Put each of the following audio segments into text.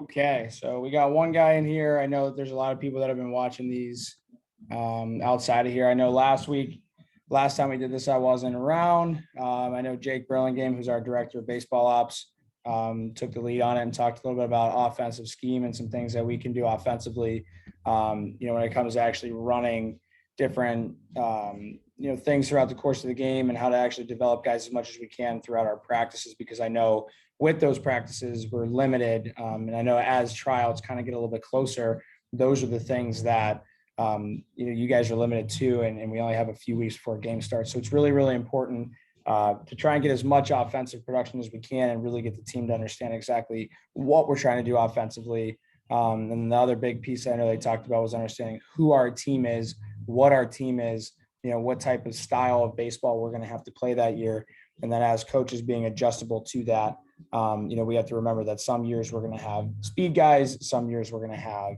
Okay, so we got one guy in here. I know that there's a lot of people that have been watching these outside of here. I know last time we did this, I wasn't around. I know Jake Burlingame, who's our director of baseball ops, took the lead on it and talked a little bit about offensive scheme and some things that we can do offensively. When it comes to actually running different, things throughout the course of the game and how to actually develop guys as much as we can throughout our practices, because I know with those practices we're limited. And I know as tryouts kind of get a little bit closer, those are the things that you guys are limited to, and we only have a few weeks before game starts. So it's really, really important to try and get as much offensive production as we can and really get the team to understand exactly what we're trying to do offensively. And the other big piece I know they talked about was understanding who our team is, what our team is, what type of style of baseball we're going to have to play that year. And then as coaches being adjustable to that, we have to remember that some years we're going to have speed guys, some years we're going to have,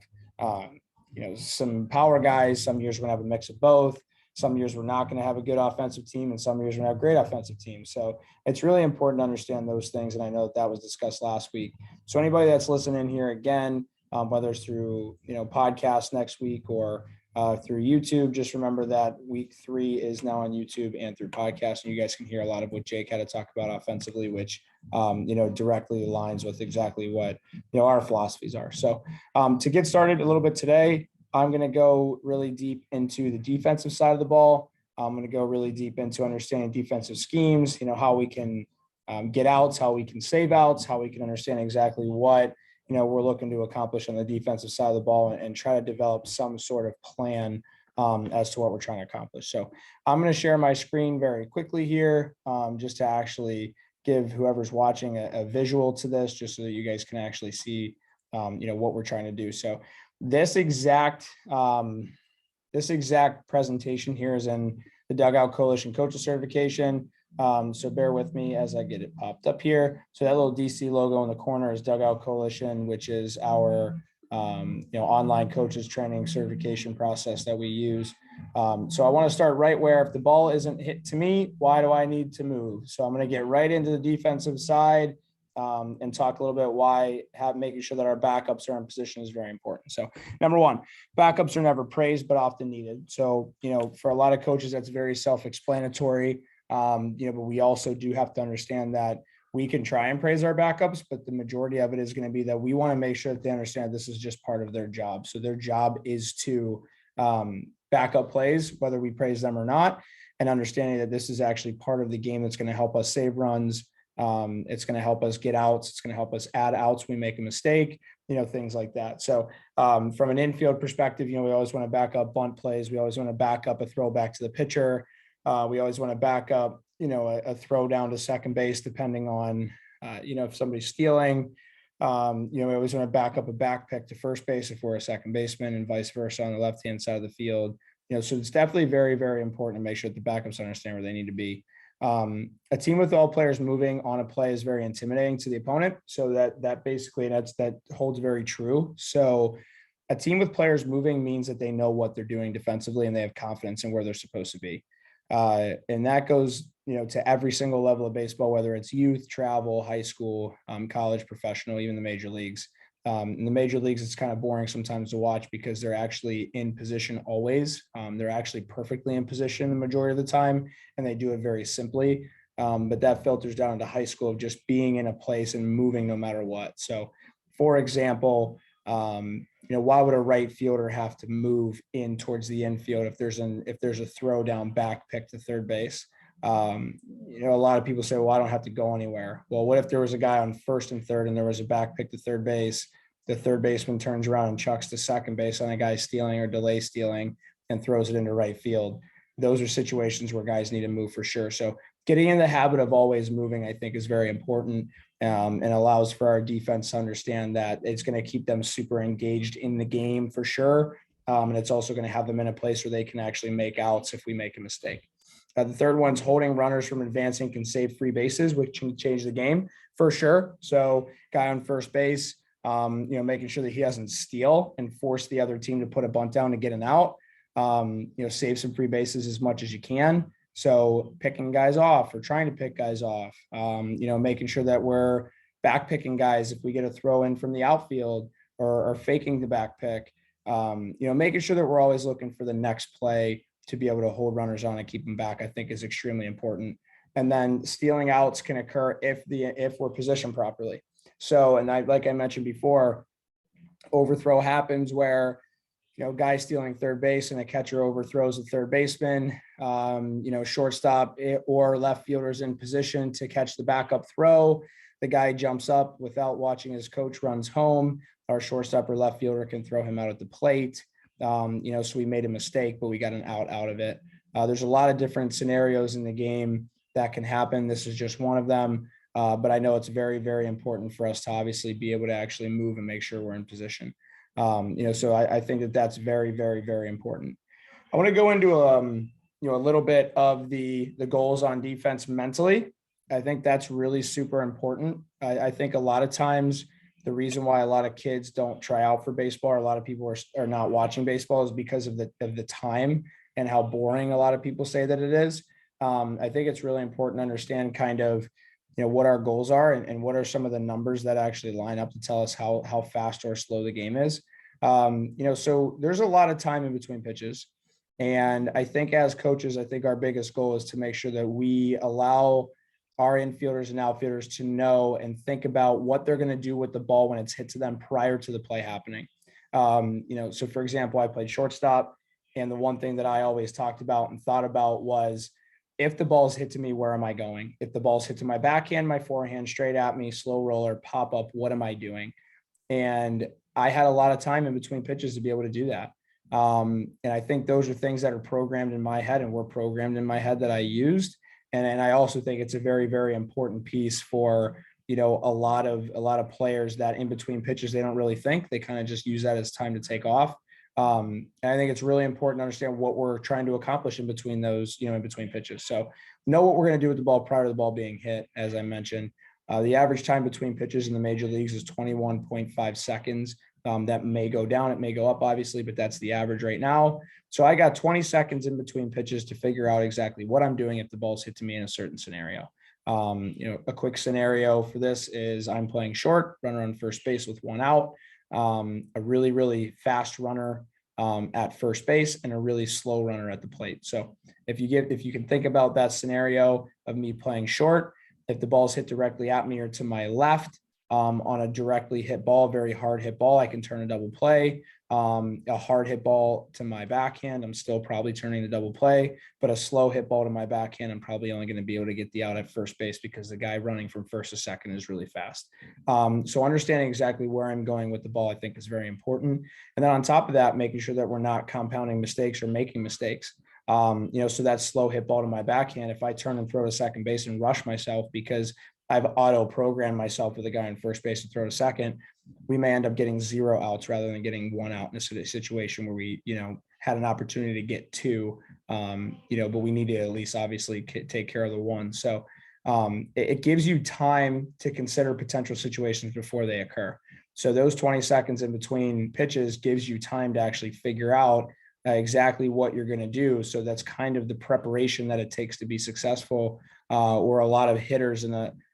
some power guys, some years we're going to have a mix of both. Some years we're not going to have a good offensive team, and some years we're going to have great offensive teams. So it's really important to understand those things. And I know that was discussed last week. So anybody that's listening here again, whether it's through, podcast next week or through YouTube, just remember that week 3 is now on YouTube and through podcast. And you guys can hear a lot of what Jake had to talk about offensively, which, directly aligns with exactly what, our philosophies are. So to get started a little bit today, I'm going to go really deep into the defensive side of the ball. I'm going to go really deep into understanding defensive schemes, how we can get outs, how we can save outs, how we can understand exactly what, we're looking to accomplish on the defensive side of the ball, and try to develop some sort of plan as to what we're trying to accomplish. So I'm going to share my screen very quickly here just to actually give whoever's watching a visual to this, just so that you guys can actually see, what we're trying to do. So this exact presentation here is in the Dugout Coalition Coaches Certification. So bear with me as I get it popped up here. So that little DC logo in the corner is Dugout Coalition, which is our online coaches training certification process that we use. So I want to start right where, if the ball isn't hit to me, why do I need to move? So I'm going to get right into the defensive side and talk a little bit why making sure that our backups are in position is very important. So number one, backups are never praised, but often needed. So, for a lot of coaches, that's very self-explanatory. But we also do have to understand that we can try and praise our backups, but the majority of it is going to be that we want to make sure that they understand this is just part of their job. So their job is to back up plays, whether we praise them or not, and understanding that this is actually part of the game that's going to help us save runs. It's going to help us get outs. It's going to help us add outs when we make a mistake, things like that. So from an infield perspective, we always want to back up bunt plays. We always want to back up a throw back to the pitcher. We always want to back up, a throw down to second base, depending on, if somebody's stealing. We always want to back up a back pick to first base if we're a second baseman, and vice versa on the left-hand side of the field. So it's definitely very, very important to make sure that the backups understand where they need to be. A team with all players moving on a play is very intimidating to the opponent. So that basically, that holds very true. So a team with players moving means that they know what they're doing defensively and they have confidence in where they're supposed to be. And that goes, to every single level of baseball, whether it's youth, travel, high school, college, professional, even the major leagues. In the major leagues, it's kind of boring sometimes to watch because they're actually in position always. They're actually perfectly in position the majority of the time, and they do it very simply. But that filters down into high school of just being in a place and moving no matter what. So, for example, why would a right fielder have to move in towards the infield if there's a throw down back pick to third base? A lot of people say, well, I don't have to go anywhere. Well, what if there was a guy on first and third and there was a back pick to third base? The third baseman turns around and chucks to second base on a guy stealing or delay stealing and throws it into right field. Those are situations where guys need to move for sure. So getting in the habit of always moving, I think, is very important, and allows for our defense to understand that it's going to keep them super engaged in the game for sure. And it's also going to have them in a place where they can actually make outs if we make a mistake. The third one's holding runners from advancing can save free bases, which can change the game for sure. So guy on first base, making sure that he doesn't steal and force the other team to put a bunt down to get an out, save some free bases as much as you can. So picking guys off or trying to pick guys off, making sure that we're back picking guys if we get a throw in from the outfield, or faking the back pick. Making sure that we're always looking for the next play to be able to hold runners on and keep them back, I think is extremely important. And then stealing outs can occur if we're positioned properly. So, and like I mentioned before, overthrow happens where, guy stealing third base and a catcher overthrows the third baseman, shortstop or left fielders in position to catch the backup throw. The guy jumps up without watching his coach, runs home. Our shortstop or left fielder can throw him out at the plate. So we made a mistake, but we got an out of it. There's a lot of different scenarios in the game that can happen. This is just one of them. But I know it's very, very important for us to obviously be able to actually move and make sure we're in position. So I think that that's very, very, very important. I want to go into a little bit of the goals on defense mentally. I think that's really super important. I think a lot of times the reason why a lot of kids don't try out for baseball, or a lot of people are not watching baseball, is because of the time and how boring a lot of people say that it is. I think it's really important to understand kind of, what our goals are and what are some of the numbers that actually line up to tell us how fast or slow the game is. So there's a lot of time in between pitches. And I think as coaches, I think our biggest goal is to make sure that we allow our infielders and outfielders to know and think about what they're going to do with the ball when it's hit to them prior to the play happening. So for example, I played shortstop, and the one thing that I always talked about and thought about was, if the ball's hit to me, where am I going? If the ball's hit to my backhand, my forehand, straight at me, slow roller, pop up, what am I doing? And I had a lot of time in between pitches to be able to do that. And I think those are things that are programmed in my head and were programmed in my head that I used. And I also think it's a very, very important piece for, a lot of players that in between pitches, they don't really think. They kind of just use that as time to take off. And I think it's really important to understand what we're trying to accomplish in between those, in between pitches. So know what we're going to do with the ball prior to the ball being hit. As I mentioned, the average time between pitches in the major leagues is 21.5 seconds. That may go down, it may go up, obviously, but that's the average right now. So I got 20 seconds in between pitches to figure out exactly what I'm doing if the ball's hit to me in a certain scenario. A quick scenario for this is I'm playing short, runner on first base with one out. A really, really fast runner at first base and a really slow runner at the plate. So if you can think about that scenario of me playing short, if the ball's hit directly at me or to my left, on a directly hit ball, very hard hit ball, I can turn a double play. A hard hit ball to my backhand, I'm still probably turning the double play, but a slow hit ball to my backhand, I'm probably only going to be able to get the out at first base because the guy running from first to second is really fast. So understanding exactly where I'm going with the ball, I think, is very important. And then on top of that, making sure that we're not compounding mistakes or making mistakes. So that slow hit ball to my backhand, if I turn and throw to second base and rush myself because I've auto programmed myself with a guy in first base to throw to second, we may end up getting 0 outs rather than getting 1 out in a situation where we, had an opportunity to get 2, but we need to at least obviously take care of the 1. So it gives you time to consider potential situations before they occur. So those 20 seconds in between pitches gives you time to actually figure out exactly what you're going to do. So that's kind of the preparation that it takes to be successful, or a lot of hitters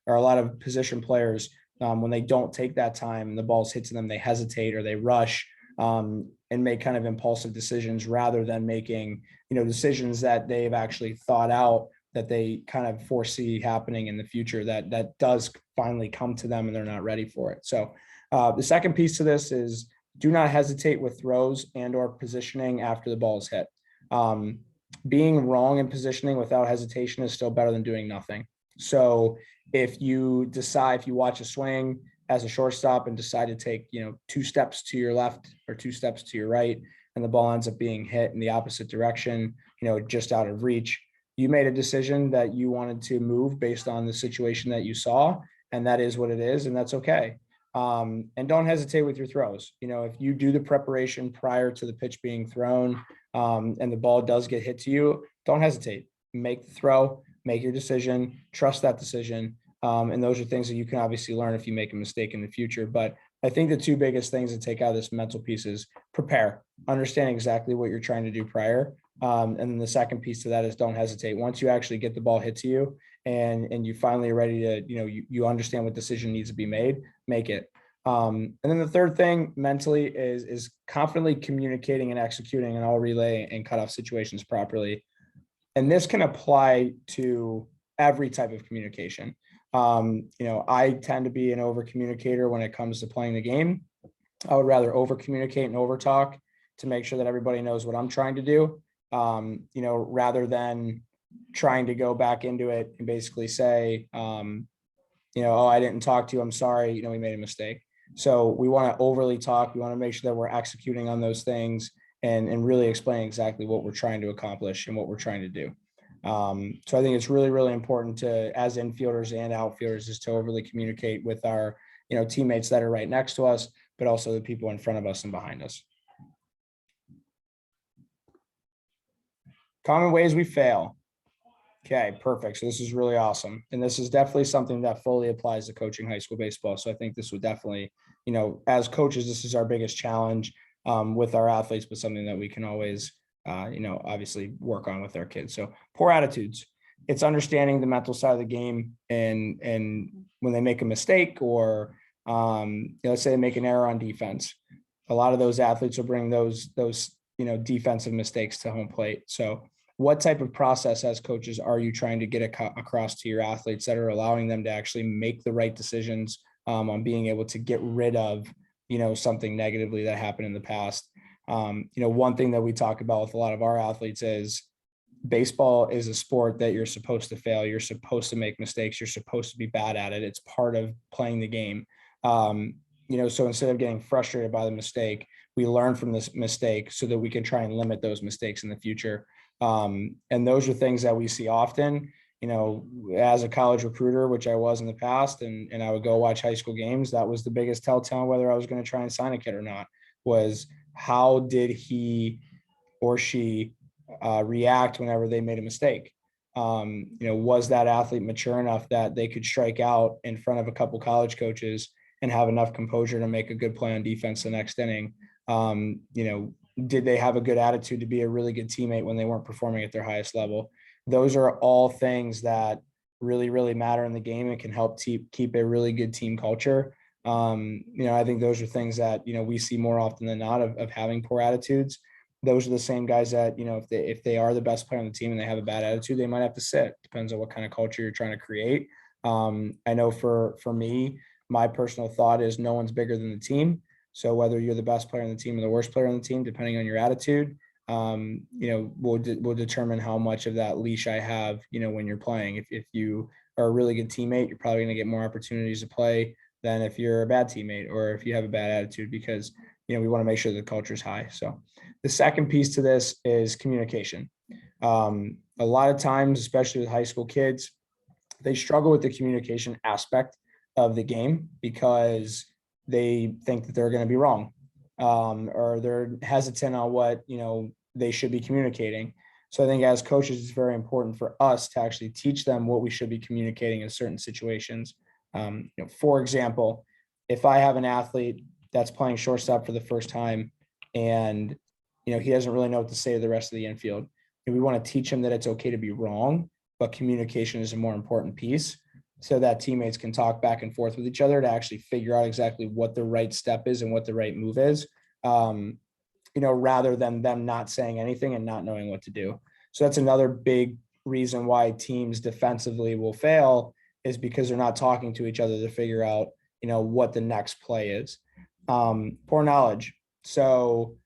or a lot of position players, when they don't take that time and the balls hit to them, they hesitate or they rush and make kind of impulsive decisions rather than making, decisions that they've actually thought out, that they kind of foresee happening in the future, that does finally come to them and they're not ready for it. So the second piece to this is, do not hesitate with throws and or positioning after the ball is hit. Being wrong in positioning without hesitation is still better than doing nothing. So if you watch a swing as a shortstop and decide to take, 2 steps to your left or 2 steps to your right, and the ball ends up being hit in the opposite direction, just out of reach, you made a decision that you wanted to move based on the situation that you saw, and that is what it is, and that's okay. And don't hesitate with your throws. If you do the preparation prior to the pitch being thrown, and the ball does get hit to you, don't hesitate. Make the throw, make your decision, trust that decision. And those are things that you can obviously learn if you make a mistake in the future. But I think the 2 biggest things to take out of this mental piece is prepare, understand exactly what you're trying to do prior. And then the second piece to that is don't hesitate. Once you actually get the ball hit to you and you finally are ready to, you understand what decision needs to be made, make it. And then the third thing mentally is confidently communicating and executing in all relay and cutoff situations properly. And this can apply to every type of communication. I tend to be an over communicator when it comes to playing the game. I would rather over communicate and over talk to make sure that everybody knows what I'm trying to do, rather than trying to go back into it and basically say, oh, I didn't talk to you, I'm sorry, we made a mistake. So we want to overly talk. We want to make sure that we're executing on those things and really explaining exactly what we're trying to accomplish and what we're trying to do. So I think it's really, really important to, as infielders and outfielders, is to overly communicate with our, teammates that are right next to us, but also the people in front of us and behind us. Common ways we fail. Okay, perfect. So this is really awesome. And this is definitely something that fully applies to coaching high school baseball. So I think this would definitely, as coaches, this is our biggest challenge with our athletes, but something that we can always, obviously work on with our kids. So poor attitudes. It's understanding the mental side of the game, and when they make a mistake or, let's say they make an error on defense, a lot of those athletes will bring those defensive mistakes to home plate. So what type of process as coaches are you trying to get across to your athletes that are allowing them to actually make the right decisions on being able to get rid of, something negatively that happened in the past? One thing that we talk about with a lot of our athletes is baseball is a sport that you're supposed to fail. You're supposed to make mistakes. You're supposed to be bad at it. It's part of playing the game. So instead of getting frustrated by the mistake, we learn from this mistake so that we can try and limit those mistakes in the future. And those are things that we see often, as a college recruiter, which I was in the past, and I would go watch high school games. That was the biggest telltale whether I was going to try and sign a kid or not, was how did he or she react whenever they made a mistake? Was that athlete mature enough that they could strike out in front of a couple college coaches and have enough composure to make a good play on defense the next inning? Did they have a good attitude to be a really good teammate when they weren't performing at their highest level? Those are all things that really, really matter in the game and can help keep a really good team culture. I think those are things that, we see more often than not of having poor attitudes. Those are the same guys that, if they are the best player on the team and they have a bad attitude, they might have to sit. Depends on what kind of culture you're trying to create. I know for me, my personal thought is no one's bigger than the team. So whether you're the best player on the team or the worst player on the team, depending on your attitude, will determine how much of that leash I have, when you're playing. If you are a really good teammate, you're probably going to get more opportunities to play than if you're a bad teammate or if you have a bad attitude, because, we want to make sure the culture is high. So the second piece to this is communication. A lot of times, especially with high school kids, they struggle with the communication aspect of the game because they think that they're going to be wrong, or they're hesitant on what, they should be communicating. So I think as coaches, it's very important for us to actually teach them what we should be communicating in certain situations. For example, if I have an athlete that's playing shortstop for the first time and, he doesn't really know what to say to the rest of the infield, and we want to teach him that it's okay to be wrong, but communication is a more important piece, so that teammates can talk back and forth with each other to actually figure out exactly what the right step is and what the right move is, rather than them not saying anything and not knowing what to do. So that's another big reason why teams defensively will fail, is because they're not talking to each other to figure out, what the next play is. Poor knowledge. So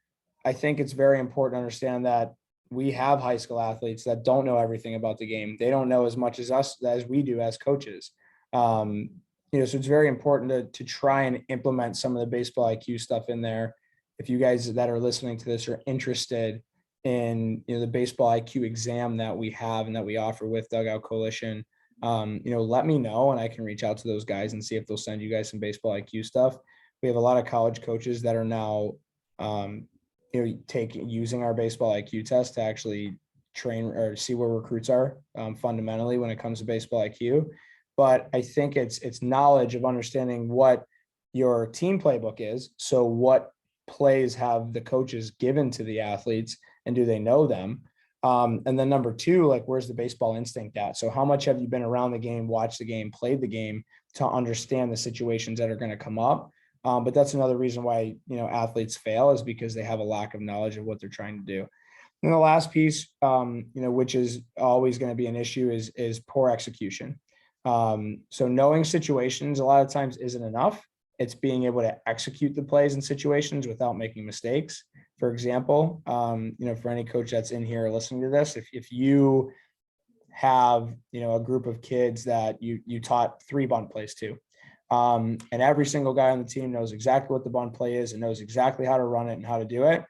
I think it's very important to understand that we have high school athletes that don't know everything about the game. They don't know as much as us as we do as coaches. So it's very important to try and implement some of the baseball IQ stuff in there. If you guys that are listening to this are interested in, the baseball IQ exam that we have and that we offer with Dugout Coalition, let me know and I can reach out to those guys and see if they'll send you guys some baseball IQ stuff. We have a lot of college coaches that are now, using our baseball IQ test to actually train or see where recruits are fundamentally when it comes to baseball IQ. But I think it's knowledge of understanding what your team playbook is. So what plays have the coaches given to the athletes and do they know them? And then number two, like, where's the baseball instinct at? So how much have you been around the game, watched the game, played the game to understand the situations that are going to come up? But that's another reason why, athletes fail, is because they have a lack of knowledge of what they're trying to do. And the last piece, which is always going to be an issue, is poor execution. So knowing situations a lot of times isn't enough. It's being able to execute the plays in situations without making mistakes. For example, for any coach that's in here listening to this, if you have, a group of kids that you taught 3 bunt plays to, and every single guy on the team knows exactly what the bunt play is and knows exactly how to run it and how to do it,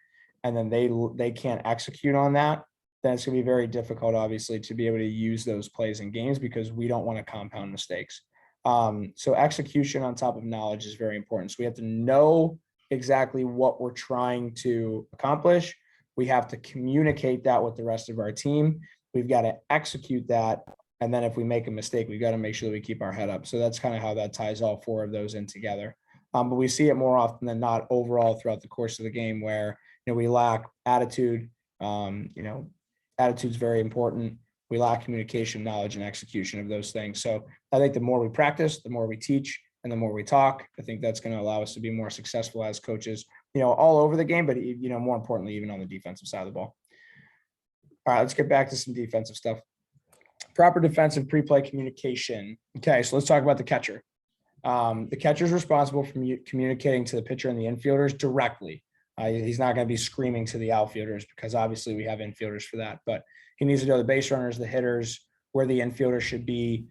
and then they can't execute on that, then it's going to be very difficult, obviously, to be able to use those plays in games, because we don't want to compound mistakes. So execution on top of knowledge is very important. So we have to know exactly what we're trying to accomplish. We have to communicate that with the rest of our team. We've got to execute that. And then if we make a mistake, we've got to make sure that we keep our head up. So that's kind of how that ties all 4 of those in together. But we see it more often than not overall throughout the course of the game, where, we lack attitude. Attitude's very important. We lack communication, knowledge, and execution of those things. So I think the more we practice, the more we teach, and the more we talk, I think that's going to allow us to be more successful as coaches, all over the game, but, more importantly, even on the defensive side of the ball. All right, let's get back to some defensive stuff. Proper defensive pre-play communication. Okay, so let's talk about the catcher. The catcher is responsible for communicating to the pitcher and the infielders directly. He's not going to be screaming to the outfielders, because obviously we have infielders for that, but he needs to know the base runners, the hitters, where the infielder should be.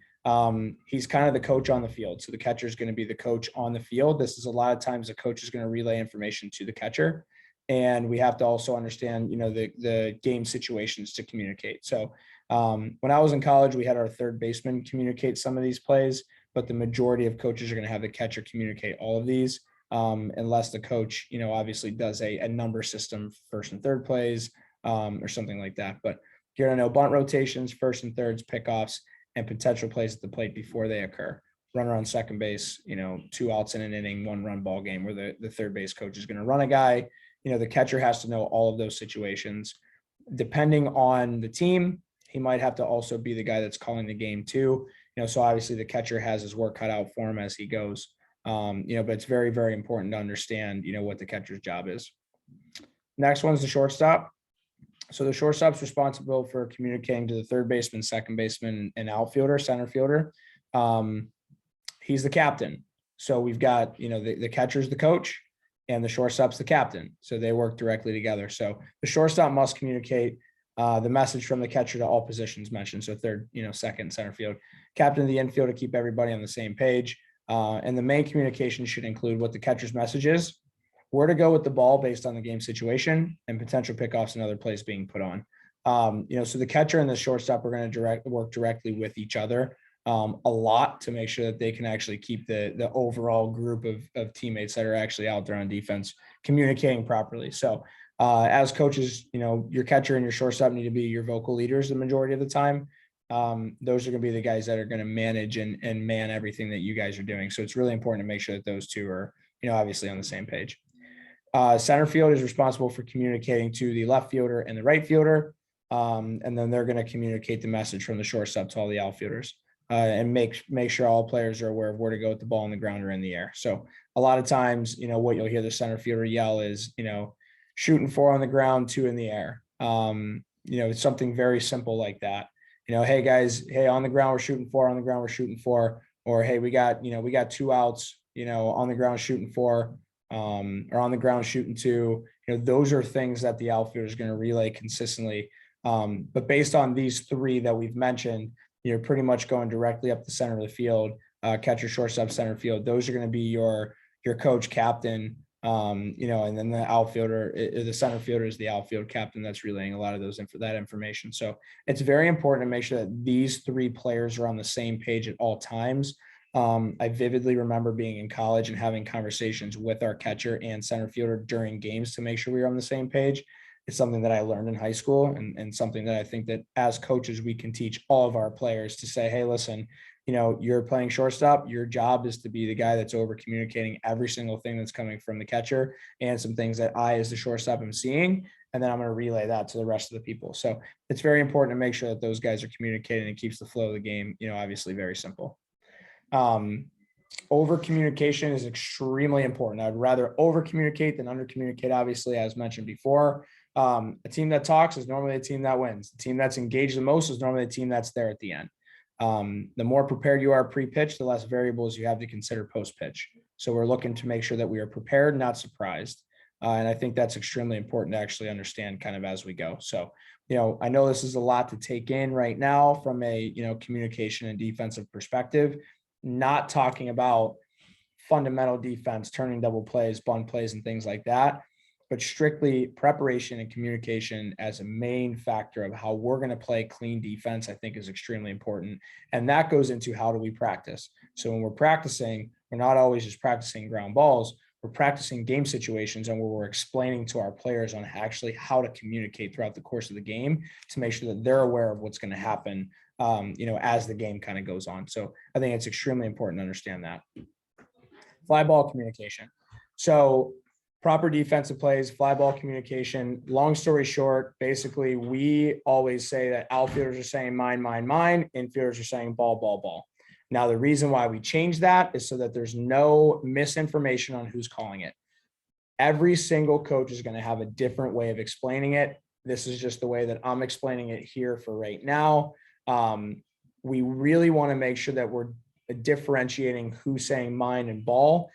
He's kind of the coach on the field. So the catcher is going to be the coach on the field. This is a lot of times the coach is going to relay information to the catcher. And we have to also understand, the game situations to communicate. So when I was in college, we had our third baseman communicate some of these plays, but the majority of coaches are going to have the catcher communicate all of these, unless the coach, obviously does a number system, first and third plays, or something like that. But you're going to know bunt rotations, first and thirds, pickoffs, and potential plays at the plate before they occur. Runner on second base, 2 outs in an inning, 1 run ball game, where the third base coach is going to run a guy. The catcher has to know all of those situations. Depending on the team, he might have to also be the guy that's calling the game too. So obviously the catcher has his work cut out for him as he goes. But it's very, very important to understand, what the catcher's job is. Next one's the shortstop. So the shortstop's responsible for communicating to the third baseman, second baseman, and outfielder, center fielder. He's the captain. So we've got, the catcher's the coach, and the shortstop's the captain. So they work directly together. So the shortstop must communicate the message from the catcher to all positions mentioned. So third, second, center field, captain of the infield, to keep everybody on the same page. And the main communication should include what the catcher's message is, where to go with the ball based on the game situation, and potential pickoffs and other plays being put on. So the catcher and the shortstop are going to work directly with each other a lot to make sure that they can actually keep the overall group of teammates that are actually out there on defense communicating properly. So as coaches, your catcher and your shortstop need to be your vocal leaders the majority of the time. Those are going to be the guys that are going to manage and man everything that you guys are doing. So it's really important to make sure that those two are, obviously on the same page. Center field is responsible for communicating to the left fielder and the right fielder. And then they're going to communicate the message from the shortstop to all the outfielders. And make sure all players are aware of where to go with the ball on the ground or in the air. So a lot of times, what you'll hear the center fielder yell is, shooting 4 on the ground, 2 in the air. It's something very simple like that. Hey guys, hey, on the ground, we're shooting 4, on the ground, we're shooting 4, or, hey, we got 2 outs, on the ground shooting 4, or on the ground shooting 2. Those are things that the outfielder is going to relay consistently. But based on these 3 that we've mentioned, you're pretty much going directly up the center of the field, catcher, shortstop, center field. Those are going to be your coach, captain, and then the outfielder, the center fielder is the outfield captain that's relaying a lot of that information. So it's very important to make sure that these 3 players are on the same page at all times. I vividly remember being in college and having conversations with our catcher and center fielder during games to make sure we were on the same page. It's something that I learned in high school, and something that I think that as coaches, we can teach all of our players to say, hey, listen, you're playing shortstop. Your job is to be the guy that's over communicating every single thing that's coming from the catcher and some things that I, as the shortstop, am seeing. and then I'm going to relay that to the rest of the people. So it's very important to make sure that those guys are communicating and keeps the flow of the game, obviously very simple. Over communication is extremely important. I'd rather over communicate than under communicate, obviously, as mentioned before. A team that talks is normally a team that wins. The team that's engaged the most is normally a team that's there at the end. The more prepared you are pre-pitch, the less variables you have to consider post-pitch. So we're looking to make sure that we are prepared, not surprised. And I think that's extremely important to actually understand kind of as we go. So, I know this is a lot to take in right now from a, communication and defensive perspective, not talking about fundamental defense, turning double plays, bunt plays, and things like that, but strictly preparation and communication as a main factor of how we're going to play clean defense, I think is extremely important. And that goes into how do we practice? So when we're practicing, we're not always just practicing ground balls. We're practicing game situations and where we're explaining to our players on actually how to communicate throughout the course of the game to make sure that they're aware of what's going to happen, as the game kind of goes on. So I think it's extremely important to understand that. Fly ball communication. So proper defensive plays, fly ball communication. Long story short, basically, we always say that outfielders are saying mine, mine, mine. Infielders are saying ball, ball, ball. Now, the reason why we change that is so that there's no misinformation on who's calling it. Every single coach is going to have a different way of explaining it. This is just the way that I'm explaining it here for right now. We really want to make sure that we're differentiating who's saying mine and ball.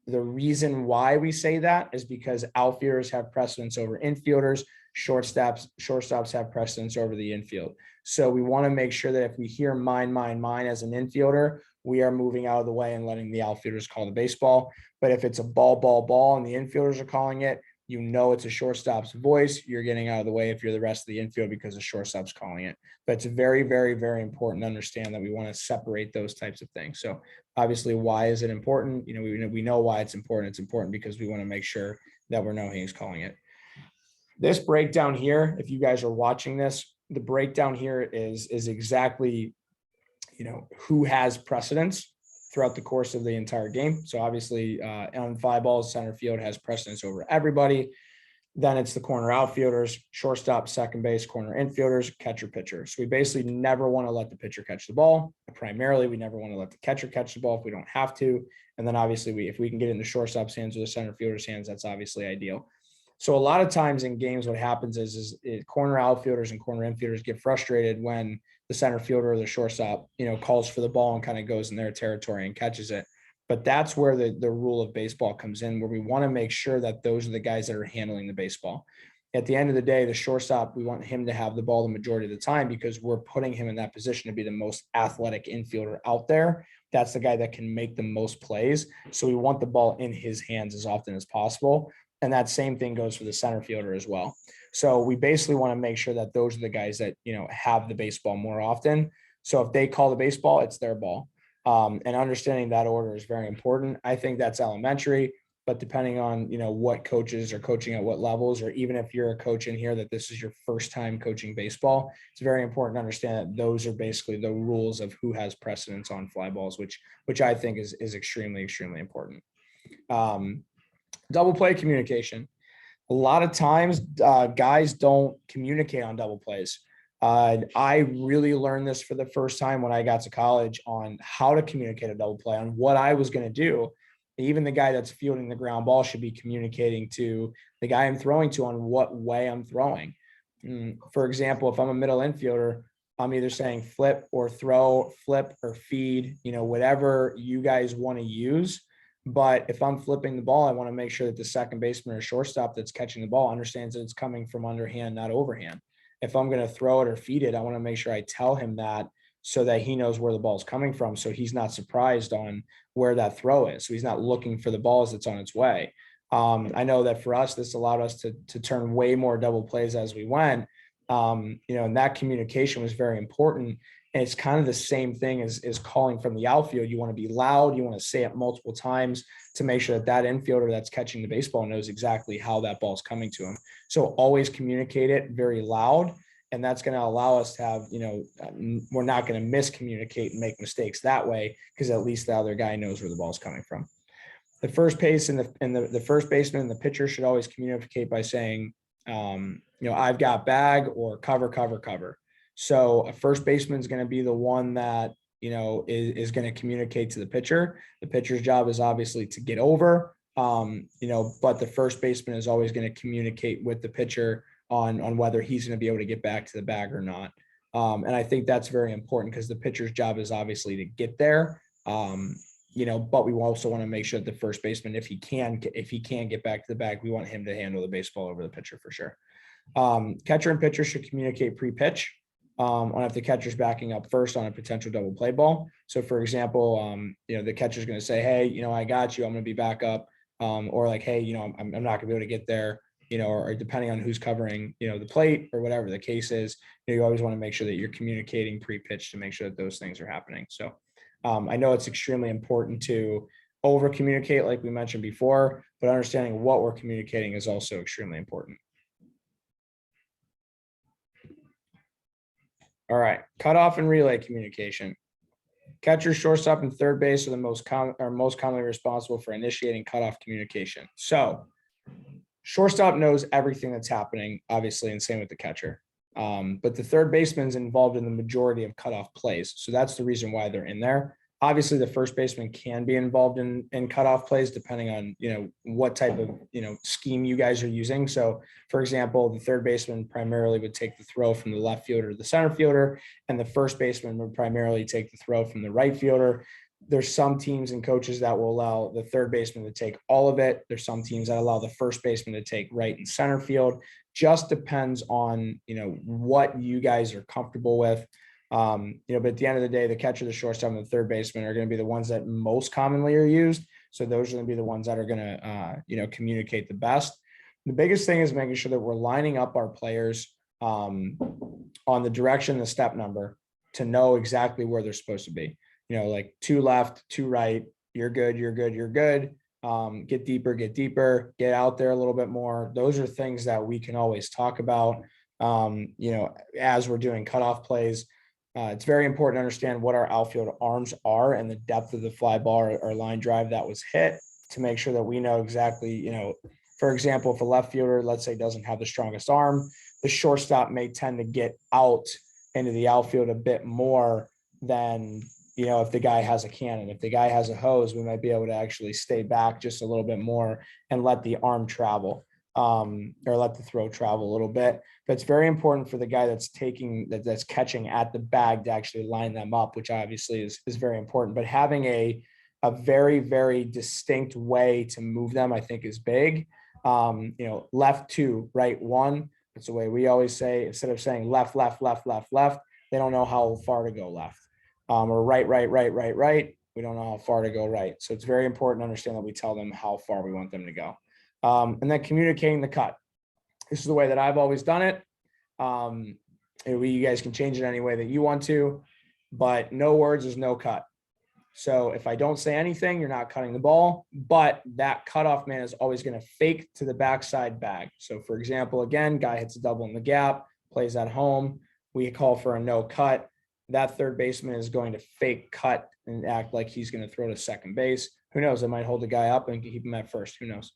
The reason why we say that is because outfielders have precedence over infielders, shortstops have precedence over the infield. So we want to make sure that if we hear mine, mine, mine as an infielder, we are moving out of the way and letting the outfielders call the baseball. But if it's a ball, ball, ball, and the infielders are calling it, it's a shortstop's voice. You're getting out of the way if you're the rest of the infield because the shortstop's calling it. But it's very, very, very important to understand that we want to separate those types of things. So obviously, why is it important? We know why it's important. It's important because we want to make sure that we're knowing who's calling it. This breakdown here, if you guys are watching this, the breakdown here is exactly, who has precedence throughout the course of the entire game. So obviously on fly balls, center field has precedence over everybody. Then it's the corner outfielders, shortstop, second base, corner infielders, catcher, pitcher. So we basically never want to let the pitcher catch the ball. Primarily, we never want to let the catcher catch the ball if we don't have to. And then obviously if we can get it in the shortstop's hands or the center fielder's hands, that's obviously ideal. So a lot of times in games, what happens is corner outfielders and corner infielders get frustrated when the center fielder or the shortstop, calls for the ball and kind of goes in their territory and catches it. But that's where the rule of baseball comes in, where we want to make sure that those are the guys that are handling the baseball. At the end of the day, the shortstop, we want him to have the ball the majority of the time because we're putting him in that position to be the most athletic infielder out there. That's the guy that can make the most plays. So we want the ball in his hands as often as possible. And that same thing goes for the center fielder as well. So we basically want to make sure that those are the guys that, have the baseball more often. So if they call the baseball, it's their ball. And understanding that order is very important. I think that's elementary, but depending on, what coaches are coaching at what levels, or even if you're a coach in here that this is your first time coaching baseball, it's very important to understand that those are basically the rules of who has precedence on fly balls, which I think is extremely, extremely important. Double play communication. A lot of times guys don't communicate on double plays. I really learned this for the first time when I got to college on how to communicate a double play, on what I was going to do. Even the guy that's fielding the ground ball should be communicating to the guy I'm throwing to on what way I'm throwing. For example, if I'm a middle infielder, I'm either saying flip or throw, flip or feed, whatever you guys want to use. But if I'm flipping the ball, I want to make sure that the second baseman or shortstop that's catching the ball understands that it's coming from underhand, not overhand. If I'm going to throw it or feed it, I want to make sure I tell him that so that he knows where the ball is coming from. So he's not surprised on where that throw is. So he's not looking for the ball as it's on its way. I know that for us, this allowed us to turn way more double plays as we went. And that communication was very important. And it's kind of the same thing as calling from the outfield. You want to be loud. You want to say it multiple times to make sure that infielder that's catching the baseball knows exactly how that ball is coming to him. So always communicate it very loud. And that's going to allow us to have, we're not going to miscommunicate and make mistakes that way, because at least the other guy knows where the ball is coming from. The first base and the first baseman and the pitcher should always communicate by saying, I've got bag or cover, cover, cover. So a first baseman is going to be the one that, is going to communicate to the pitcher. The pitcher's job is obviously to get over, but the first baseman is always going to communicate with the pitcher on whether he's going to be able to get back to the bag or not. And I think that's very important because the pitcher's job is obviously to get there. But we also want to make sure that the first baseman, if he can get back to the bag, we want him to handle the baseball over the pitcher for sure. Catcher and pitcher should communicate pre-pitch on if the catcher's backing up first on a potential double play ball. So for example, the catcher's going to say, hey, I got you, I'm going to be back up. Or like, hey, I'm not gonna be able to get there, or depending on who's covering, the plate or whatever the case is, you always want to make sure that you're communicating pre-pitch to make sure that those things are happening. So I know it's extremely important to over communicate, like we mentioned before, but understanding what we're communicating is also extremely important. All right, cutoff and relay communication. Catcher, shortstop, and third base are the most commonly responsible for initiating cutoff communication. So shortstop knows everything that's happening, obviously, and same with the catcher. But the third baseman's involved in the majority of cutoff plays. So that's the reason why they're in there. Obviously, the first baseman can be involved in cutoff plays depending on, what type of, scheme you guys are using. So, for example, the third baseman primarily would take the throw from the left fielder to the center fielder, and the first baseman would primarily take the throw from the right fielder. There's some teams and coaches that will allow the third baseman to take all of it. There's some teams that allow the first baseman to take right and center field. Just depends on, what you guys are comfortable with. But at the end of the day, the catcher, the shortstop, and the third baseman are going to be the ones that most commonly are used. So those are going to be the ones that are going to, communicate the best. The biggest thing is making sure that we're lining up our players on the direction, the step number to know exactly where they're supposed to be. Like 2 left, 2 right, you're good, you're good, you're good. Get deeper, get out there a little bit more. Those are things that we can always talk about, as we're doing cutoff plays. It's very important to understand what our outfield arms are and the depth of the fly ball or line drive that was hit to make sure that we know exactly, for example, if a left fielder, let's say, doesn't have the strongest arm, the shortstop may tend to get out into the outfield a bit more than, if the guy has a cannon. If the guy has a hose, we might be able to actually stay back just a little bit more and let the arm travel. Or let the throw travel a little bit. But it's very important for the guy that's catching at the bag to actually line them up, which obviously is very important. But having a very, very distinct way to move them, I think, is big. Left 2, right 1. That's the way we always say. Instead of saying left, left, left, left, left, they don't know how far to go left. Or right, right, right, right, right. We don't know how far to go right. So it's very important to understand that we tell them how far we want them to go. And then communicating the cut. This is the way that I've always done it. You guys can change it any way that you want to, but no words is no cut. So if I don't say anything, you're not cutting the ball, but that cutoff man is always going to fake to the backside bag. So for example, again, guy hits a double in the gap, plays at home. We call for a no cut. That third baseman is going to fake cut and act like he's going to throw to second base. Who knows? They might hold the guy up and keep him at first. Who knows?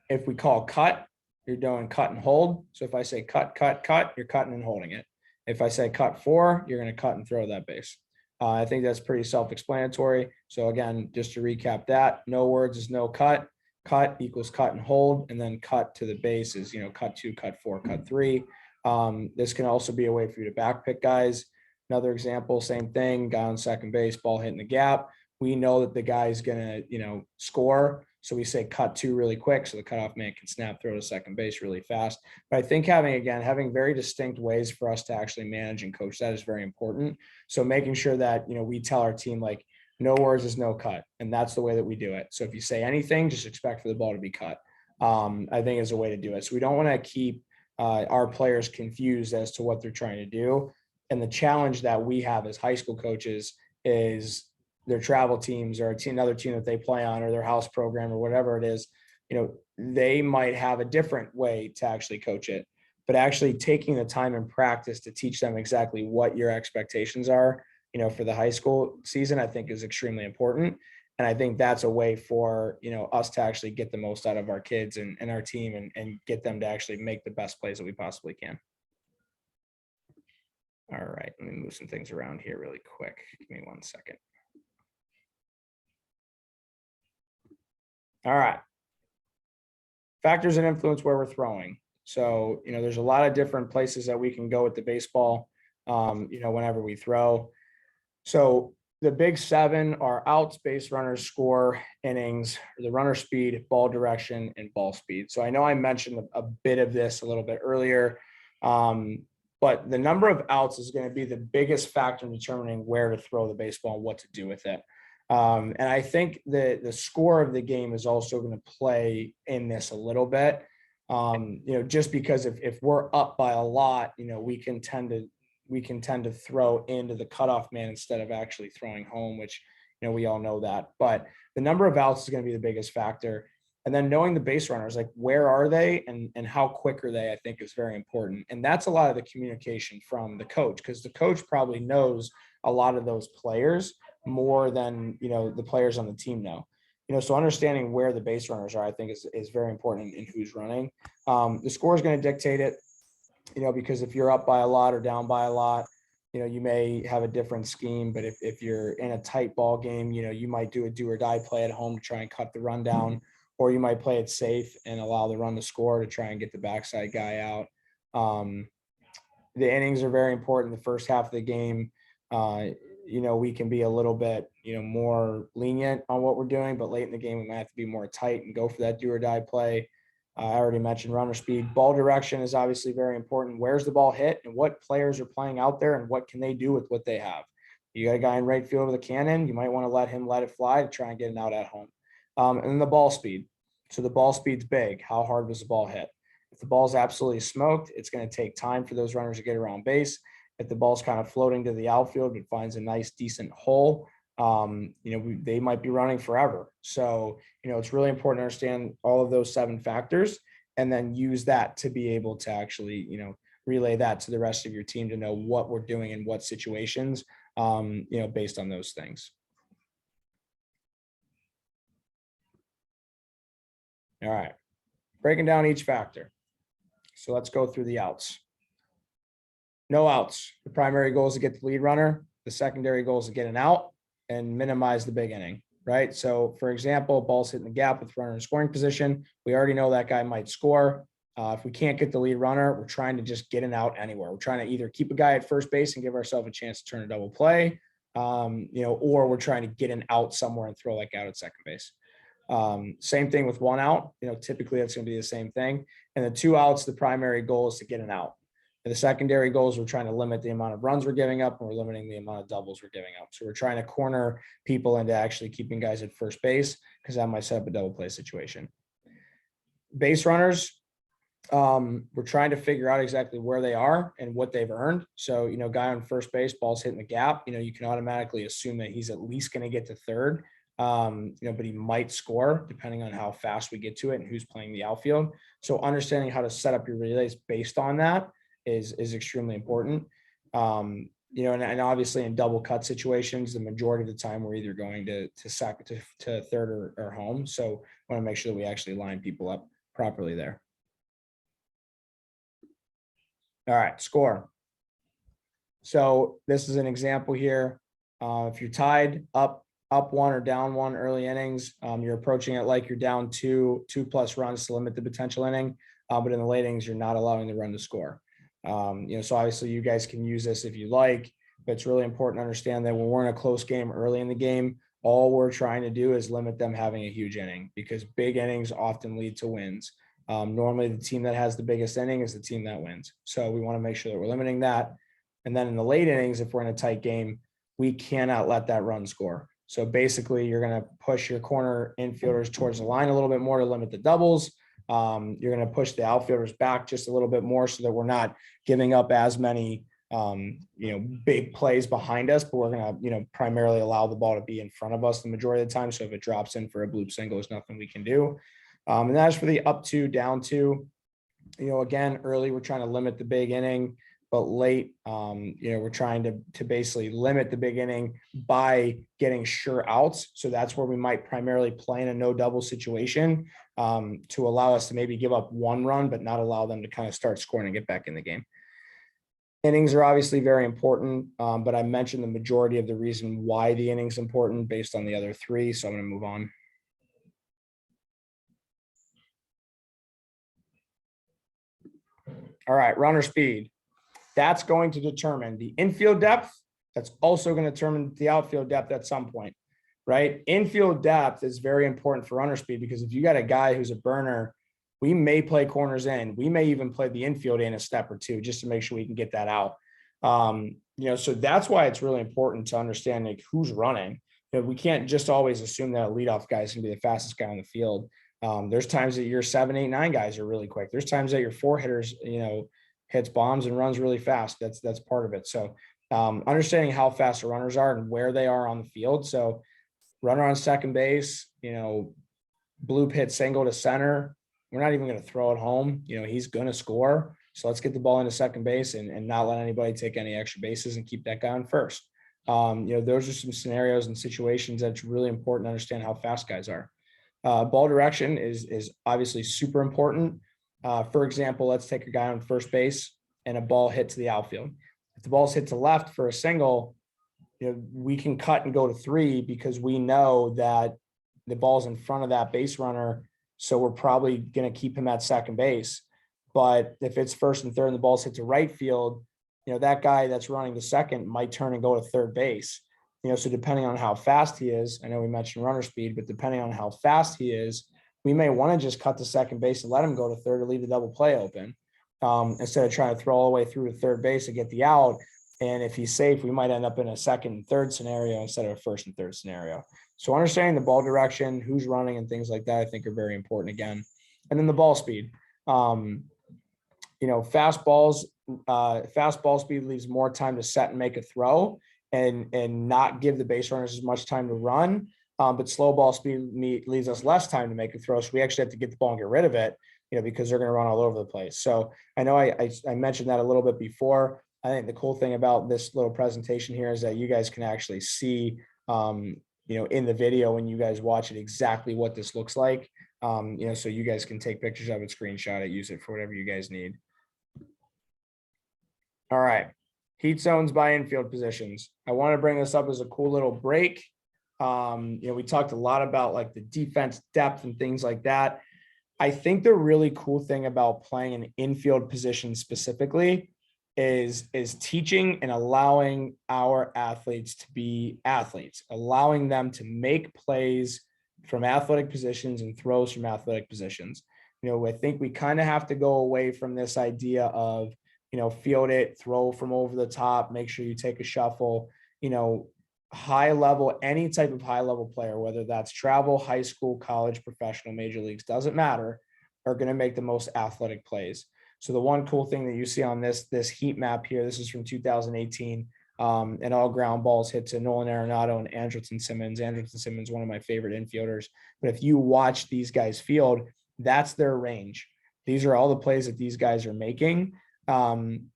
If we call cut, you're doing cut and hold. So if I say cut, cut, cut, you're cutting and holding it. If I say cut 4, you're going to cut and throw that base. I think that's pretty self-explanatory. So again, just to recap that, no words is no cut. Cut equals cut and hold, and then cut to the base is, cut 2, cut 4, cut 3. This can also be a way for you to backpick guys. Another example, same thing, guy on second base, ball hitting the gap. We know that the guy's going to, score. So we say cut 2 really quick so the cutoff man can snap throw to second base really fast. But I think having very distinct ways for us to actually manage and coach that is very important. So making sure that, we tell our team, like, no words is no cut. And that's the way that we do it. So if you say anything, just expect for the ball to be cut. I think is a way to do it. So we don't want to keep our players confused as to what they're trying to do. And the challenge that we have as high school coaches is their travel teams or another team that they play on or their house program or whatever it is, they might have a different way to actually coach it, but actually taking the time and practice to teach them exactly what your expectations are, for the high school season, I think is extremely important. And I think that's a way for, us to actually get the most out of our kids and our team and get them to actually make the best plays that we possibly can. All right, let me move some things around here really quick. Give me 1 second. All right. Factors that influence where we're throwing. So, there's a lot of different places that we can go with the baseball, whenever we throw. So the big 7 are outs, base runners, score, innings, the runner speed, ball direction, and ball speed. So I know I mentioned a bit of this a little bit earlier, but the number of outs is going to be the biggest factor in determining where to throw the baseball and what to do with it. And I think the score of the game is also going to play in this a little bit, just because if we're up by a lot, we can tend to throw into the cutoff man instead of actually throwing home, which, we all know that. But the number of outs is going to be the biggest factor. And then knowing the base runners, like where are they and how quick are they, I think is very important. And that's a lot of the communication from the coach, because the coach probably knows a lot of those players more than, the players on the team know. So understanding where the base runners are, I think is very important in who's running. The score is going to dictate it. Because if you're up by a lot or down by a lot, you may have a different scheme, but if you're in a tight ball game, you might do a do or die play at home to try and cut the run down, or you might play it safe and allow the run to score to try and get the backside guy out. The innings are very important. The first half of the game, we can be a little bit, more lenient on what we're doing, but late in the game, we might have to be more tight and go for that do or die play. I already mentioned runner speed. Ball direction is obviously very important. Where's the ball hit and what players are playing out there and what can they do with what they have? You got a guy in right field with a cannon. You might want to let it fly to try and get it out at home. And then the ball speed. So the ball speed's big. How hard was the ball hit? If the ball's absolutely smoked, it's going to take time for those runners to get around base. If the ball's kind of floating to the outfield, but finds a nice, decent hole, they might be running forever. So, it's really important to understand all of those 7 factors and then use that to be able to actually, relay that to the rest of your team to know what we're doing in what situations, based on those things. All right, breaking down each factor. So let's go through the outs. No outs. The primary goal is to get the lead runner. The secondary goal is to get an out and minimize the big inning, right? So for example, ball's hitting the gap with runner in scoring position. We already know that guy might score. If we can't get the lead runner, we're trying to just get an out anywhere. We're trying to either keep a guy at first base and give ourselves a chance to turn a double play, or we're trying to get an out somewhere and throw that guy out at second base. Same thing with 1 out, typically that's going to be the same thing. And the 2 outs, the primary goal is to get an out. And the secondary goals, we're trying to limit the amount of runs we're giving up, and we're limiting the amount of doubles we're giving up. So we're trying to corner people into actually keeping guys at first base, because that might set up a double play situation. Base runners, we're trying to figure out exactly where they are and what they've earned. So, guy on first base, ball's hitting the gap, you can automatically assume that he's at least going to get to third, but he might score depending on how fast we get to it and who's playing the outfield. So understanding how to set up your relays based on that is extremely important. And obviously in double cut situations, the majority of the time we're either going to third or home. So I want to make sure that we actually line people up properly there. All right, score. So this is an example here. If you're tied up 1 or down 1 early innings, you're approaching it like you're down 2+ runs to limit the potential inning. But in the late innings, you're not allowing the run to score. So obviously you guys can use this if you like, but it's really important to understand that when we're in a close game early in the game, all we're trying to do is limit them having a huge inning, because big innings often lead to wins. Normally the team that has the biggest inning is the team that wins. So we want to make sure that we're limiting that. And then in the late innings, if we're in a tight game, we cannot let that run score. So basically you're going to push your corner infielders towards the line a little bit more to limit the doubles. You're going to push the outfielders back just a little bit more so that we're not giving up as many, big plays behind us, but we're going to, primarily allow the ball to be in front of us the majority of the time. So if it drops in for a bloop single, there's nothing we can do. And as for the up 2, down 2, again, early, we're trying to limit the big inning. but late, we're trying to basically limit the big inning by getting sure outs. So that's where we might primarily play in a no double situation, to allow us to maybe give up one run, but not allow them to kind of start scoring and get back in the game. Innings are obviously very important, but I mentioned the majority of the reason why the innings important based on the other three. So I'm going to move on. All right, runner speed. That's going to determine the infield depth. That's also going to determine the outfield depth at some point, right? Infield depth is very important for runner speed, because if you got a guy who's a burner, we may play corners in. We may even play the infield in a step or two just to make sure we can get that out. So that's why it's really important to understand like who's running. We can't just always assume that a leadoff guy is going to be the fastest guy on the field. There's times that your 7, 8, 9 guys are really quick. There's times that your 4 hitters, hits bombs and runs really fast. That's part of it. So understanding how fast the runners are and where they are on the field. So runner on second base, blue pit single to center. We're not even going to throw it home. He's going to score. So let's get the ball into second base and not let anybody take any extra bases and keep that guy on first. Those are some scenarios and situations that's really important to understand how fast guys are. Ball direction is obviously super important. For example, let's take a guy on first base and a ball hit to the outfield. If the ball's hit to left for a single, we can cut and go to 3 because we know that the ball's in front of that base runner. So we're probably going to keep him at second base. But if it's first and third and the ball's hit to right field, that guy that's running the second might turn and go to third base. So depending on how fast he is, I know we mentioned runner speed, but depending on how fast he is, we may want to just cut to second base and let him go to third or leave the double play open, instead of trying to throw all the way through to third base and get the out. And if he's safe, we might end up in a second and third scenario instead of a first and third scenario. So understanding the ball direction, who's running and things like that, I think are very important again. And then the ball speed. Fast ball speed leaves more time to set and make a throw and not give the base runners as much time to run. But slow ball speed leaves us less time to make a throw. So we actually have to get the ball and get rid of it, because they're going to run all over the place. So I know I mentioned that a little bit before. I think the cool thing about this little presentation here is that you guys can actually see, in the video when you guys watch it, exactly what this looks like. So you guys can take pictures of it, screenshot it, use it for whatever you guys need. All right. Heat zones by infield positions. I want to bring this up as a cool little break. We talked a lot about like the defense depth and things like that. I think the really cool thing about playing an infield position specifically is teaching and allowing our athletes to be athletes, allowing them to make plays from athletic positions and throws from athletic positions. I think we kind of have to go away from this idea of, field it, throw from over the top, make sure you take a shuffle, high level, any type of high level player, whether that's travel, high school, college, professional, major leagues, doesn't matter, are going to make the most athletic plays. So the one cool thing that you see on this heat map here, this is from 2018, and all ground balls hit to Nolan Arenado and Andrelton Simmons. Andrelton Simmons, one of my favorite infielders. But if you watch these guys field, that's their range. These are all the plays that these guys are making. And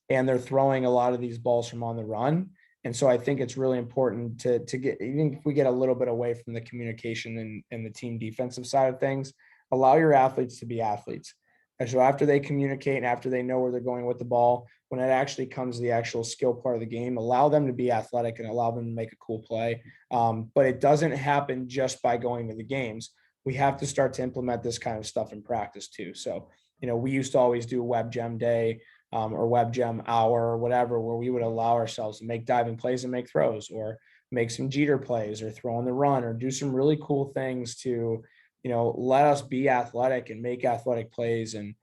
they're throwing a lot of these balls from on the run. And so I think it's really important to get, even if we get a little bit away from the communication and the team defensive side of things, allow your athletes to be athletes. And so after they communicate and after they know where they're going with the ball, when it actually comes to the actual skill part of the game, allow them to be athletic and allow them to make a cool play. But it doesn't happen just by going to the games. We have to start to implement this kind of stuff in practice too. So, we used to always do Web Gem Day or Web Gem Hour or whatever, where we would allow ourselves to make diving plays and make throws, or make some Jeter plays, or throw on the run, or do some really cool things to, let us be athletic and make athletic plays and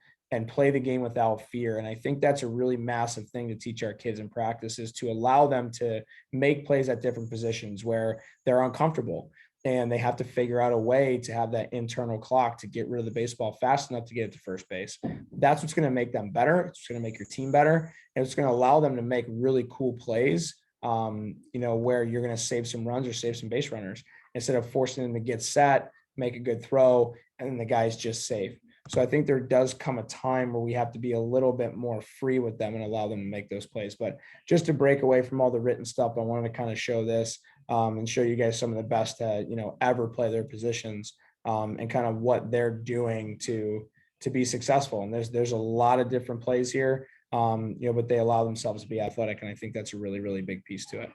play the game without fear. And I think that's a really massive thing to teach our kids in practice, is to allow them to make plays at different positions where they're uncomfortable. And they have to figure out a way to have that internal clock to get rid of the baseball fast enough to get it to first base. That's what's going to make them better. It's going to make your team better. And it's going to allow them to make really cool plays, where you're going to save some runs or save some base runners, instead of forcing them to get set, make a good throw, and then the guy's just safe. So I think there does come a time where we have to be a little bit more free with them and allow them to make those plays. But just to break away from all the written stuff, I wanted to kind of show this and show you guys some of the best to, ever play their positions and kind of what they're doing to be successful. And there's a lot of different plays here, but they allow themselves to be athletic. And I think that's a really, really big piece to it.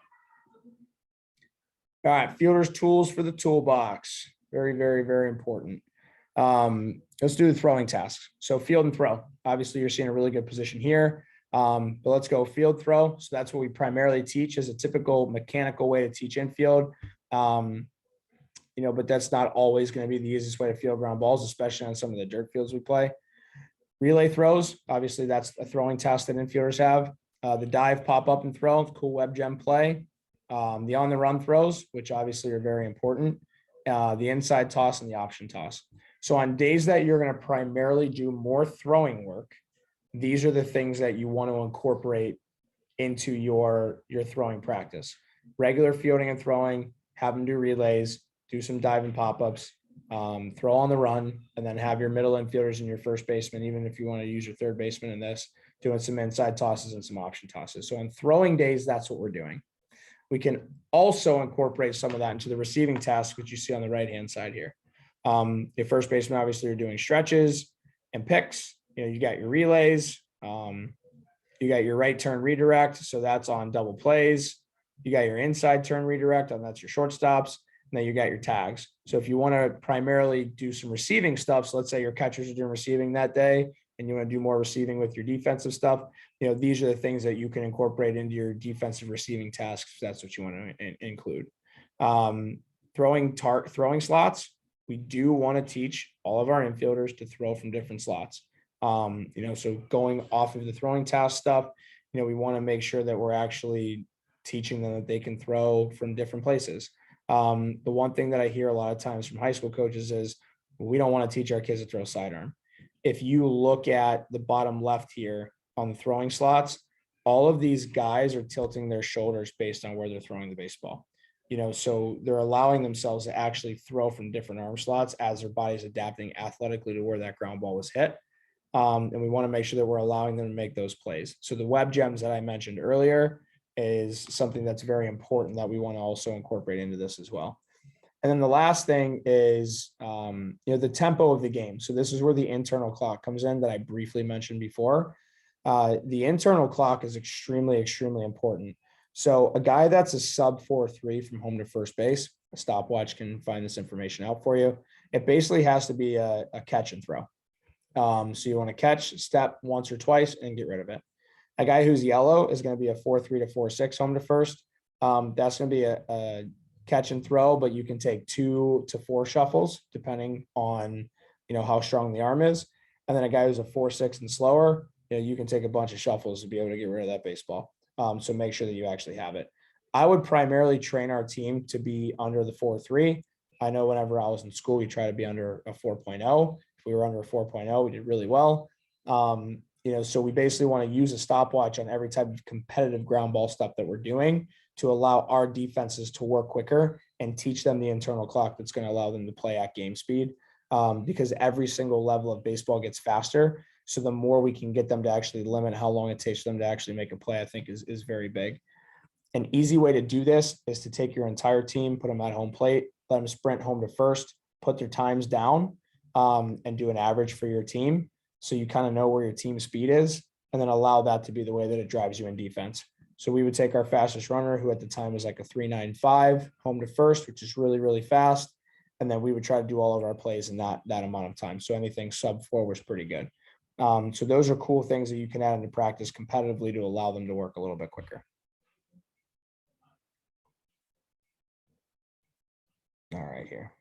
All right, fielders tools for the toolbox. Very, very, very important. Let's do the throwing tasks. So field and throw. Obviously, you're seeing a really good position here. But let's go field throw. So that's what we primarily teach as a typical mechanical way to teach infield. But that's not always going to be the easiest way to field ground balls, especially on some of the dirt fields we play. Relay throws. Obviously, that's a throwing task that infielders have. The dive, pop up and throw, cool web gem play. The on the run throws, which obviously are very important. The inside toss and the option toss. So on days that you're going to primarily do more throwing work, these are the things that you want to incorporate into your throwing practice. Regular fielding and throwing, have them do relays, do some dive and pop-ups, throw on the run, and then have your middle infielders and your first baseman, even if you want to use your third baseman in this, doing some inside tosses and some option tosses. So on throwing days, that's what we're doing. We can also incorporate some of that into the receiving task, which you see on the right-hand side here. Your first baseman, obviously, you're doing stretches and picks. You got your relays. You got your right turn redirect. So that's on double plays. You got your inside turn redirect, and that's your shortstops. And then you got your tags. So if you want to primarily do some receiving stuff, so let's say your catchers are doing receiving that day, and you want to do more receiving with your defensive stuff, these are the things that you can incorporate into your defensive receiving tasks, if that's what you want to include. Throwing slots. We do want to teach all of our infielders to throw from different slots. So going off of the throwing task stuff, we want to make sure that we're actually teaching them that they can throw from different places. The one thing that I hear a lot of times from high school coaches is we don't want to teach our kids to throw sidearm. If you look at the bottom left here on the throwing slots, all of these guys are tilting their shoulders based on where they're throwing the baseball. So they're allowing themselves to actually throw from different arm slots as their body's adapting athletically to where that ground ball was hit. And we want to make sure that we're allowing them to make those plays. So the web gems that I mentioned earlier is something that's very important that we want to also incorporate into this as well. And then the last thing is, the tempo of the game. So this is where the internal clock comes in that I briefly mentioned before. The internal clock is extremely, extremely important. So a guy that's a sub 4.3 from home to first base, a stopwatch can find this information out for you. It basically has to be a catch and throw. So you want to catch, step once or twice and get rid of it. A guy who's yellow is going to be a 4.3 to 4.6 home to first. That's going to be a catch and throw, but you can take 2 to 4 shuffles depending on, how strong the arm is. And then a guy who's a 4.6 and slower, you can take a bunch of shuffles to be able to get rid of that baseball. So make sure that you actually have it. I would primarily train our team to be under the 4.3. I know whenever I was in school, we try to be under a 4.0. If we were under a 4.0, we did really well. So we basically want to use a stopwatch on every type of competitive ground ball stuff that we're doing to allow our defenses to work quicker and teach them the internal clock that's going to allow them to play at game speed. Because every single level of baseball gets faster. So the more we can get them to actually limit how long it takes for them to actually make a play, I think is very big. An easy way to do this is to take your entire team, put them at home plate, let them sprint home to first, put their times down, and do an average for your team. So you kind of know where your team speed is, and then allow that to be the way that it drives you in defense. So we would take our fastest runner, who at the time was like a 3.95 home to first, which is really, really fast. And then we would try to do all of our plays in that amount of time. So anything sub 4 was pretty good. So those are cool things that you can add into practice competitively to allow them to work a little bit quicker. All right, here.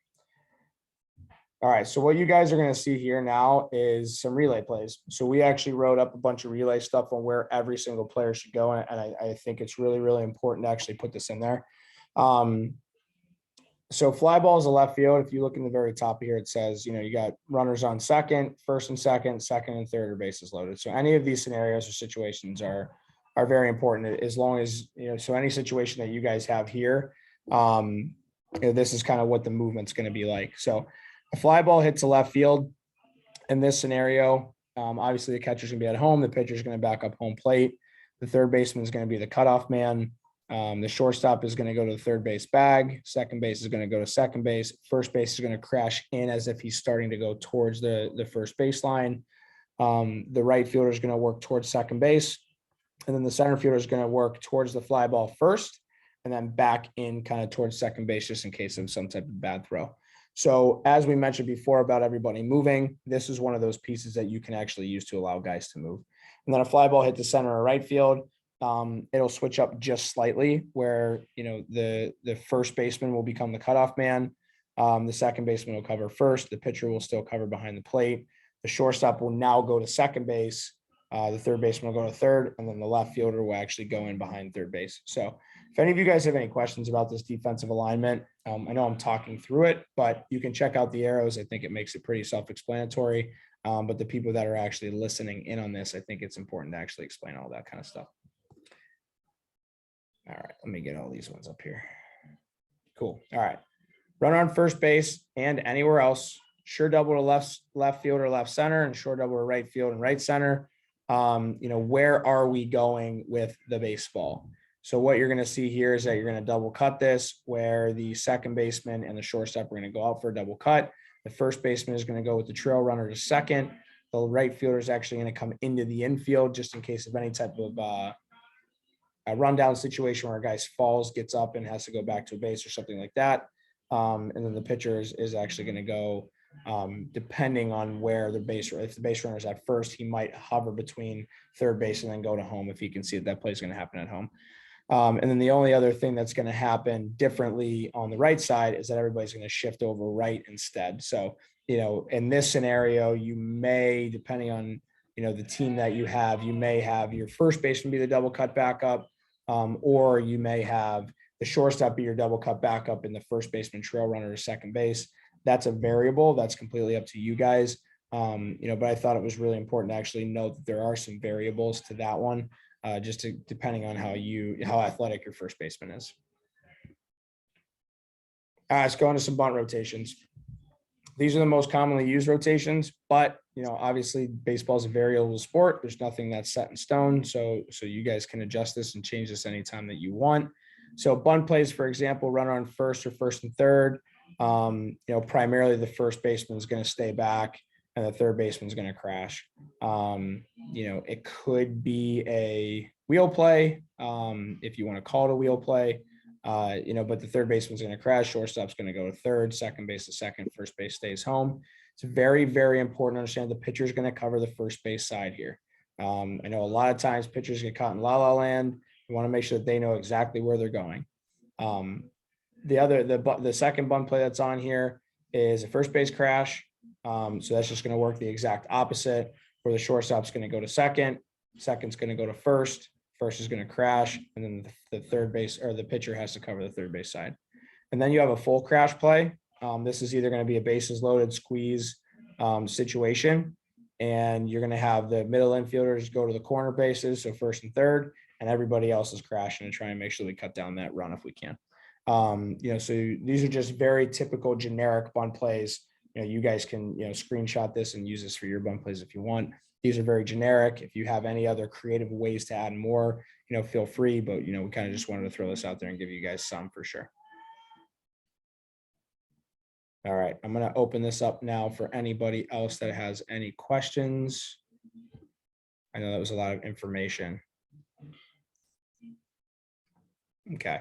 All right, so what you guys are going to see here now is some relay plays. So we actually wrote up a bunch of relay stuff on where every single player should go. And I think it's really, really important to actually put this in there. So fly ball is a left field. If you look in the very top here, it says, you got runners on second, first and second and third are bases loaded. So any of these scenarios or situations are very important, as long as, so any situation that you guys have here, this is kind of what the movement's going to be like. So a fly ball hits a left field, in this scenario, obviously the catcher's gonna be at home, the pitcher's gonna back up home plate. The third baseman is gonna be the cutoff man. The shortstop is gonna go to the third base bag. Second base is gonna go to second base. First base is gonna crash in as if he's starting to go towards the first baseline. The right fielder is gonna work towards second base. And then the center fielder is gonna work towards the fly ball first, and then back in kind of towards second base, just in case of some type of bad throw. So as we mentioned before about everybody moving, this is one of those pieces that you can actually use to allow guys to move. And then a fly ball hit the center or right field. It'll switch up just slightly where, the first baseman will become the cutoff man. The second baseman will cover first. The pitcher will still cover behind the plate. The shortstop will now go to second base. The third baseman will go to third, and then the left fielder will actually go in behind third base. So if any of you guys have any questions about this defensive alignment, I know I'm talking through it, but you can check out the arrows. I think it makes it pretty self-explanatory. But the people that are actually listening in on this, I think it's important to actually explain all that kind of stuff. All right, let me get all these ones up here. Cool. All right. Runner on first base and anywhere else. Sure double to left field or left center, and short double to right field and right center. Where are we going with the baseball? So what you're going to see here is that you're going to double cut this, where the second baseman and the shortstop are going to go out for a double cut. The first baseman is going to go with the trail runner to second. The right fielder is actually going to come into the infield just in case of any type of a rundown situation where a guy falls, gets up, and has to go back to a base or something like that. And then the pitcher is actually going to go, depending on where if the base runner is at first, he might hover between third base and then go to home if he can see that play is going to happen at home. And then the only other thing that's going to happen differently on the right side is that everybody's going to shift over right instead. So, in this scenario, you may, depending on, the team that you may have your first baseman be the double cut backup, or you may have the shortstop be your double cut backup and the first baseman trail runner to second base. That's a variable. That's completely up to you guys. But I thought it was really important to actually note that there are some variables to that one, depending on how athletic your first baseman is. All right, let's go into some bunt rotations. These are the most commonly used rotations, but obviously baseball is a variable sport. There's nothing that's set in stone. So you guys can adjust this and change this anytime that you want. So bunt plays, for example, runner on first or first and third. Primarily the first baseman is going to stay back and the third baseman is going to crash. It could be a wheel play, if you want to call it a wheel play, but the third baseman is going to crash. Shortstop's going to go to third, second base to second, first base stays home. It's very, very important to understand the pitcher is going to cover the first base side here. I know a lot of times pitchers get caught in la-la land. You want to make sure that they know exactly where they're going. The second bunt play that's on here is a first base crash. So that's just going to work the exact opposite, where the shortstop's going to go to second, second's going to go to first is going to crash, and then the third base or the pitcher has to cover the third base side. And then you have a full crash play. This is either going to be a bases loaded squeeze situation, and you're going to have the middle infielders go to the corner bases, so first and third, and everybody else is crashing to try and make sure we cut down that run if we can. So these are just very typical generic bunt plays. You guys can, screenshot this and use this for your bunt plays if you want. These are very generic. If you have any other creative ways to add more, feel free, but, we kind of just wanted to throw this out there and give you guys some for sure. All right. I'm going to open this up now for anybody else that has any questions. I know that was a lot of information. Okay.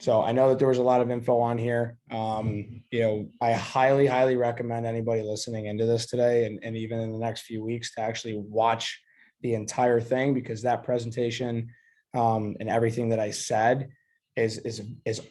So I know that there was a lot of info on here. I highly, highly recommend anybody listening into this today and even in the next few weeks to actually watch the entire thing, because that presentation and everything that I said is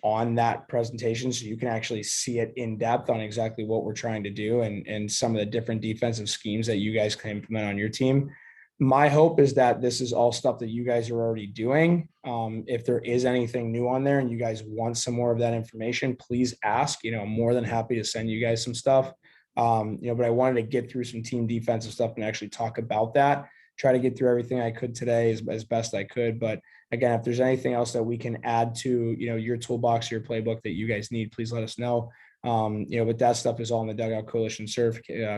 on that presentation. So you can actually see it in depth on exactly what we're trying to do and some of the different defensive schemes that you guys can implement on your team. My hope is that this is all stuff that you guys are already doing. If there is anything new on there and you guys want some more of that information, please ask. I'm more than happy to send you guys some stuff. But I wanted to get through some team defensive stuff and actually talk about that. Try to get through everything I could today as best I could. But again, if there's anything else that we can add to, your toolbox, your playbook that you guys need, please let us know. But that stuff is all in the Dugout Coalition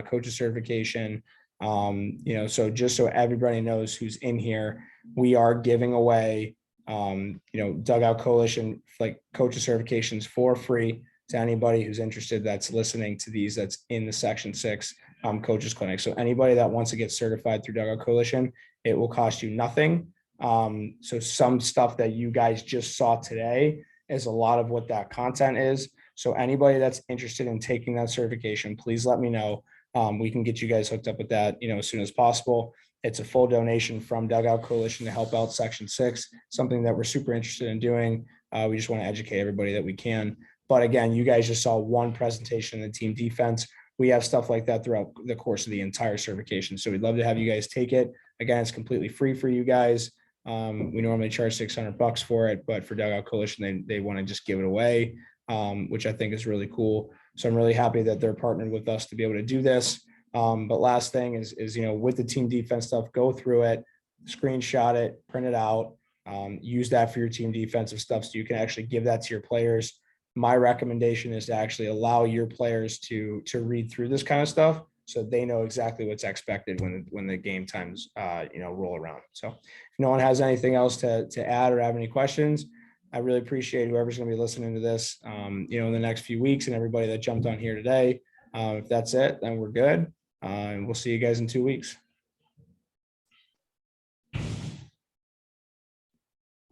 coaches certification. So just so everybody knows who's in here, we are giving away, Dugout Coalition like coaches certifications for free to anybody who's interested that's listening to these, that's in the Section 6 coaches clinic. So anybody that wants to get certified through Dugout Coalition, it will cost you nothing. So some stuff that you guys just saw today is a lot of what that content is. So anybody that's interested in taking that certification, please let me know. We can get you guys hooked up with that, as soon as possible. It's a full donation from Dugout Coalition to help out Section 6, something that we're super interested in doing. We just want to educate everybody that we can. But again, you guys just saw one presentation in the team defense. We have stuff like that throughout the course of the entire certification. So we'd love to have you guys take it. Again, it's completely free for you guys. We normally charge $600 for it, but for Dugout Coalition, they want to just give it away, which I think is really cool. So I'm really happy that they're partnered with us to be able to do this. But last thing is, with the team defense stuff, go through it, screenshot it, print it out, use that for your team defensive stuff so you can actually give that to your players. My recommendation is to actually allow your players to read through this kind of stuff so they know exactly what's expected when the game times roll around. So if no one has anything else to add or have any questions, I really appreciate whoever's going to be listening to this, in the next few weeks, and everybody that jumped on here today. If that's it, then we're good. And we'll see you guys in 2 weeks.